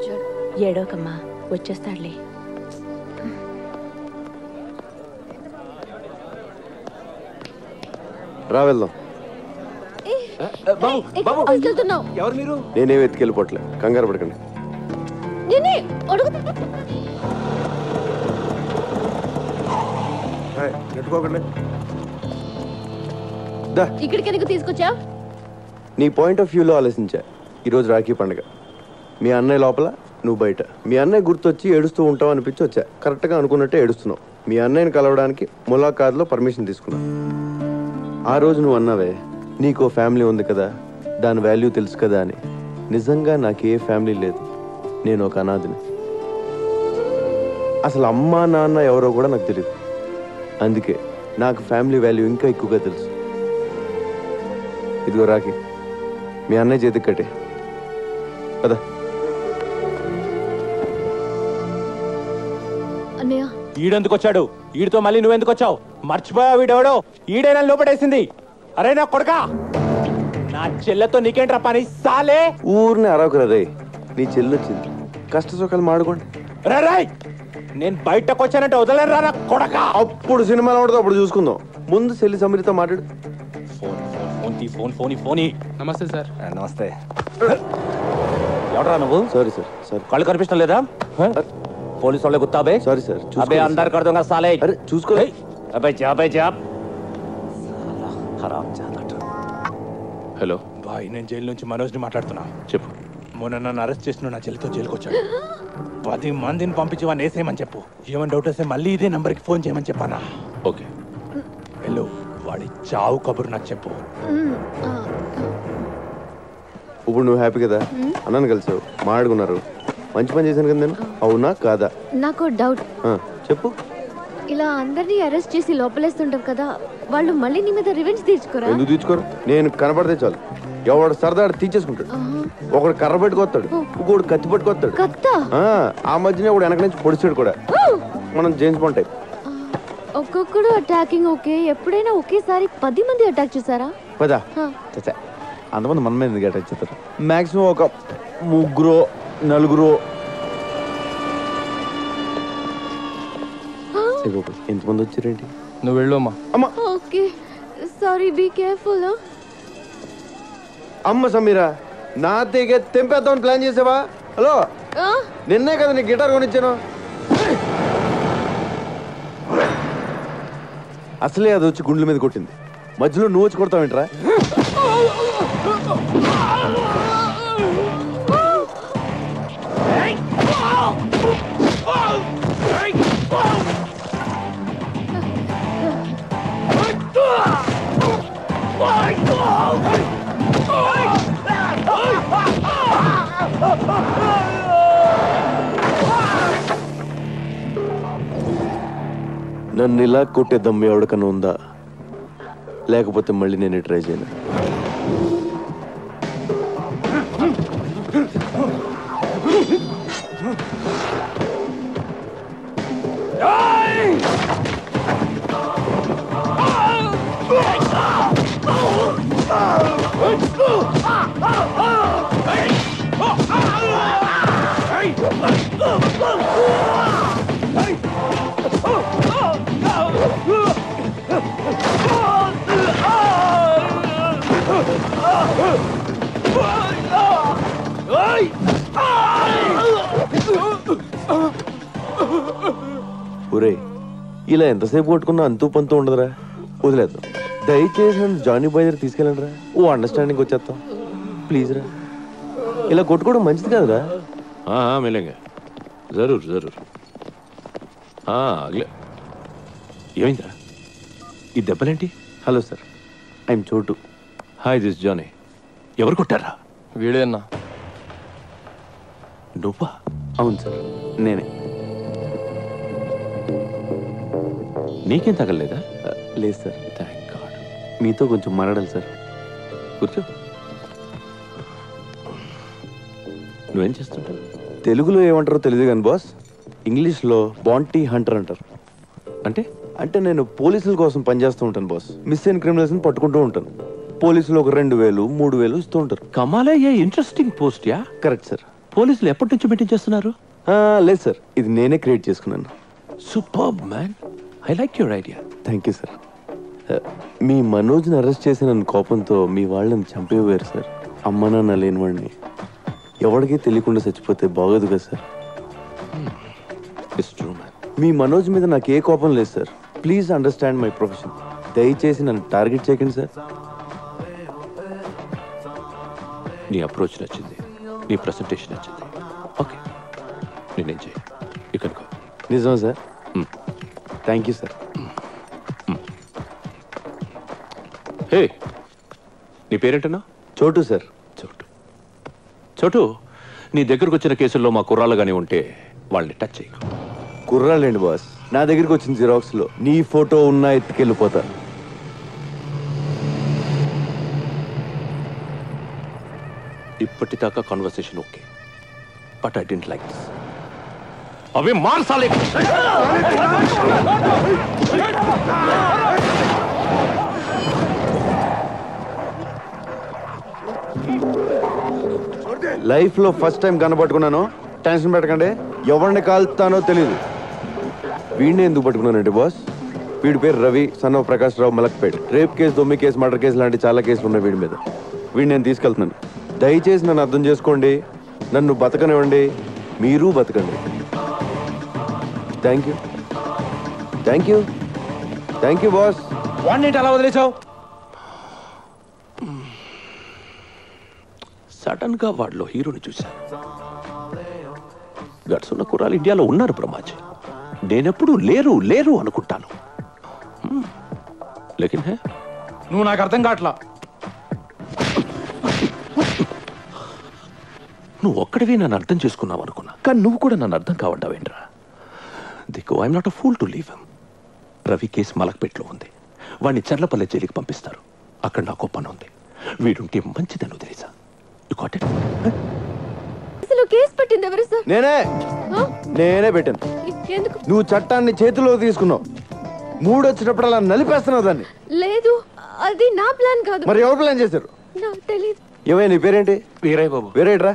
వచ్చాడు. ఏడోకమ్మా, వచ్చేస్తాడులే. రా వెళ్దాం. ఎవరు మీరు? నేనే వెతికెళ్ళిపోవట్లే, కంగారు పడకండి. ఇక్కడికి ఎందుకు తీసుకొచ్చావు? నీ పాయింట్ ఆఫ్ వ్యూలో ఆలోచించా. ఈరోజు రాఖీ పండుగ. మీ అన్నయ్య లోపల, నువ్వు బయట. మీ అన్నయ్య గుర్తొచ్చి ఏడుస్తూ ఉంటావు అనిపించి వచ్చా. కరెక్ట్గా అనుకున్నట్టే ఏడుస్తున్నావు. మీ అన్నయ్యని కలవడానికి ములాఖాత్లో పర్మిషన్ తీసుకున్నావు. ఆ రోజు నువ్వు అన్నావే, నీకో ఫ్యామిలీ ఉంది కదా, దాని వాల్యూ తెలుసు కదా అని. నిజంగా నాకు ఏ ఫ్యామిలీ లేదు, నేను ఒక అనాథని. అసలు అమ్మా నాన్న ఎవరో కూడా నాకు తెలియదు. అందుకే నాకు ఫ్యామిలీ వాల్యూ ఇంకా ఎక్కువగా తెలుసు. ఇదిగో రాఖీ, మీ అన్నయ్య చేతికి కట్టే కదా. అన్నయ్య, ఈడెందుకు వచ్చాడు? ఈడితో మళ్ళీ నువ్వెందుకు వచ్చావు? మర్చిపోయావు వీడెవడో? ఈడైనా లోపడేసింది. అరే నా కొడకా, నా చెల్లెతో నీకేంట్రా పని? సాలే ఊరిని అరవకురా రే. నీ చెల్లి వచ్చింది, కష్ట సుఖాలు మాడుకోండి. రాయ్, నేను బయటకు వచ్చానంటే వదలరా నా కొడకా. అప్పుడు సినిమాలో ఉండదు, అప్పుడు చూసుకుందాం. ముందు చెల్లి సమీరితో మాట్లాడు. ఫోన్. నమస్తే సార్. నమస్తే. ఎవడరా నువ్వు? Sorry sir. సారీ. కళ్ళు కనిపించడం లేదా? పోలీసు వాళ్ళే గుర్తాబే. Sorry sir. అబే అందరు కడతాం సాలే. అరే చూసుకో. అబ్బాయి జాబ్. హలో బాయ్, నేను జైలు నుంచి మనోజ్ని మాట్లాడుతున్నా. చెప్పు. మొన్న నన్ను అరెస్ట్ చేసిన నా చెల్లితో జైలుకి వచ్చాడు. 10 మందిని పంపించి వాడిని వేసేయమని చెప్పు. ఏమైనా డౌట్ వస్తే మళ్ళీ ఇదే నంబర్కి ఫోన్ చేయమని చెప్పానా? ఓకే. వెళ్ళు, వాడి చావు కబురు నాకు చెప్పు. ఇప్పుడు నువ్వు హ్యాపీ కదా? అన్నాను కలిసావు, మాట్లాడుకున్నారు. మంచి పని చేశాను కదా నేను. అవునా కాదా? నాకు డౌట్. చెప్పు. ఇలా అందరినీ అరెస్ట్ చేసి లోపలేస్తుంటాం కదా, వాళ్ళు మళ్ళీ నీ మీద రివెంజ్ తీర్చుకోరా? ఎందుకు తీర్చుకోరు? నేను కనపడితే చాలు, ఎవడు సరదాడు తీర్చేసుకుంటాడు. ఒకడు కర్ర పెట్టుకొస్తాడు, ఇంకోడు కత్తి పట్టుకొస్తాడు. ఆ మధ్యనే ఒకడు వెనక నుంచి పొడిచాడు కూడా. మనం జేమ్స్ బాండ్ టైప్. ఒక్కొక్కడు అటాకింగ్ ఓకే, ఎప్పుడైనా ఒకేసారి 10 మంది అటాక్ చేశారా? పదా అంతమంది మన మీద ఎందుకు అటాక్ చేస్తారు? మాక్సిమం ఒక 3 4. ఎంతమంది వచ్చారేంటి? నువ్వు వెళ్ళు అమ్మా. అమ్మా ఓకే, సారీ, బీ కేర్ఫుల్. అమ్మ సమీరా, నా తెగే తెంపేద్దామని ప్లాన్ చేసావా? హలో, నిన్నే కదా నీ గిటార్ కొనిచ్చాను. అసలే అది వచ్చి గుండెల మీద కొట్టింది, మధ్యలో నువ్వు వచ్చి కొడతావేంట్రా? నన్ను ఇలా కొట్టే దమ్ము ఎవరికన్నా ఉందా? లేకపోతే మళ్ళీ నేను ట్రై చేయను. ఒరే, ఇలా ఎంతసేపు కొట్టుకున్నా అంతూ పంతూ ఉండదురా, వదిలేద్దాం. దయచేసి నన్ను జానీ బాయ్ దగ్గర తీసుకెళ్ళండి రా. ఓ అండర్స్టాండింగ్ వచ్చేస్తాం ప్లీజ్ రా. ఇలా కొట్టుకోవడం మంచిది కాదురా. మిలేంగా, జరూర్ జరూర్. అగలే. ఏమైందిరా ఈ దెబ్బలేంటి? Hello sir, I'm Chotu. Hi, this Johnny. ఎవరు కొట్టారా? వీడే అన్నా. నువ్వా? అవును సార్, నేనే. నీకేం తగలలేదా? లేదు సార్. Thank God. మీతో కొంచెం మాట్లాడాలి సార్. కూర్చో. నువ్వేం చేస్తుంటావు? తెలుగులో ఏమంటారో తెలియదు కానీ బాస్, ఇంగ్లీష్లో బాంటీ హంటర్ అంటారు. అంటే అంటే నేను పోలీసుల కోసం పనిచేస్తూ ఉంటాను బాస్. మిస్ అయిన క్రిమినల్స్ని పట్టుకుంటూ ఉంటాను. పోలీసులు ఒక 2000 3000 ఇస్తూ ఉంటారు. కమాలే, ఏ ఇంట్రెస్టింగ్ పోస్ట్ యా. Correct sir. పోలీసులు ఎప్పటి నుంచి మీటింగ్ చేస్తున్నారు? లేదు సార్, ఇది నేనే క్రియేట్ చేసుకున్నాను. Super man, I like your idea. Thank you sir. మీ మనోజ్ని అరెస్ట్ చేసిన కోపంతో మీ వాళ్ళని చంపేవారు సార్. అమ్మ నాన్న లేని వాడిని ఎవరికీ తెలియకుండా చచ్చిపోతే బాగోదు కదా సార్. It's true man. మీ మనోజ్ మీద నాకు ఏ కోపం లేదు sir. Please understand my profession. దయచేసి నన్ను టార్గెట్ చేయకండి సార్. నీ అప్రోచ్ నచ్చింది, నీ ప్రెసెంటేషన్ నచ్చింది. ఓకే, నేనేం చేయ ఇక్కడ. నిజమా sir? Thank you sir. Hey, నీ పేరేంటన్నా? చోటు సార్. చోటు. చోటు, నీ దగ్గరకు వచ్చిన కేసుల్లో మా కుర్రాళ్ళు కానీ ఉంటే వాళ్ళని టచ్ చేయకు. కుర్రాళ్ళండి బాస్. నా దగ్గరికి వచ్చిన జిరాక్స్లో నీ ఫోటో ఉన్నా ఎత్తుకెళ్ళిపోతా. ఇప్పటిదాకా conversation okay, but I don't like this. అవి మార్చాలి. లైఫ్ లో ఫస్ట్ టైం కనపట్టుకున్నాను. టెన్షన్ పెట్టకండి. ఎవరిని కాల్తానో తెలియదు. వీడిని ఎందుకు పట్టుకున్నానండి బాస్? వీడి పేరు Ravi, son of Prakash Rao, Malakpet. Rape case, దొమ్మి కేసు, మర్డర్ కేసు లాంటి చాలా కేసులు ఉన్నాయి వీడి మీద. వీడిని నేను తీసుకెళ్తున్నాను. దయచేసి నన్ను అర్థం చేసుకోండి. నన్ను బతకనివ్వండి, మీరు బతకండి. Thank you, thank you, thank you boss. వాడిని అలా వదిలేసావు? సడన్ గా వాడిలో హీరోని చూశాను. గట్స్ ఉన్న కుర్రాలు ఇండియాలో ఉన్నారు బ్రహ్మాజీ. నేనెప్పుడు లేరు లేరు అనుకుంటాను. లేకిన్ హే, నువ్వు నాకు అర్థం కావట్లా. నువ్వు ఒక్కడివి నన్ను అర్థం చేసుకున్నావు అనుకున్నా, కానీ నువ్వు కూడా నన్ను అర్థం కావడ్డావేంట్రా? దిక్కు, I'm not a fool to leave him. Ravi case మలక్పేట్లో ఉంది. వాడిని చర్లపల్లె జైలుకి పంపిస్తారు. అక్కడ నాకు పని ఉంది. వీడుంటే మంచిదని వదిలేసా. అసలు కేసు పట్టింది ఎవరు సార్? నేనే పెట్టాను. ఎందుకు? నువ్వు చట్టాన్ని చేతిలో తీసుకున్నావు. మూడు వచ్చినప్పుడు అలా నలిపేస్తున్నావు దాన్ని. లేదు, అది నా ప్లాన్ కాదు. మరి ఎవరు ప్లాన్ చేశారు? నాకు తెలియదు. ఏమైనా నీ పేరేంటి? వీరయ్య బాబు. వేరేట్రా.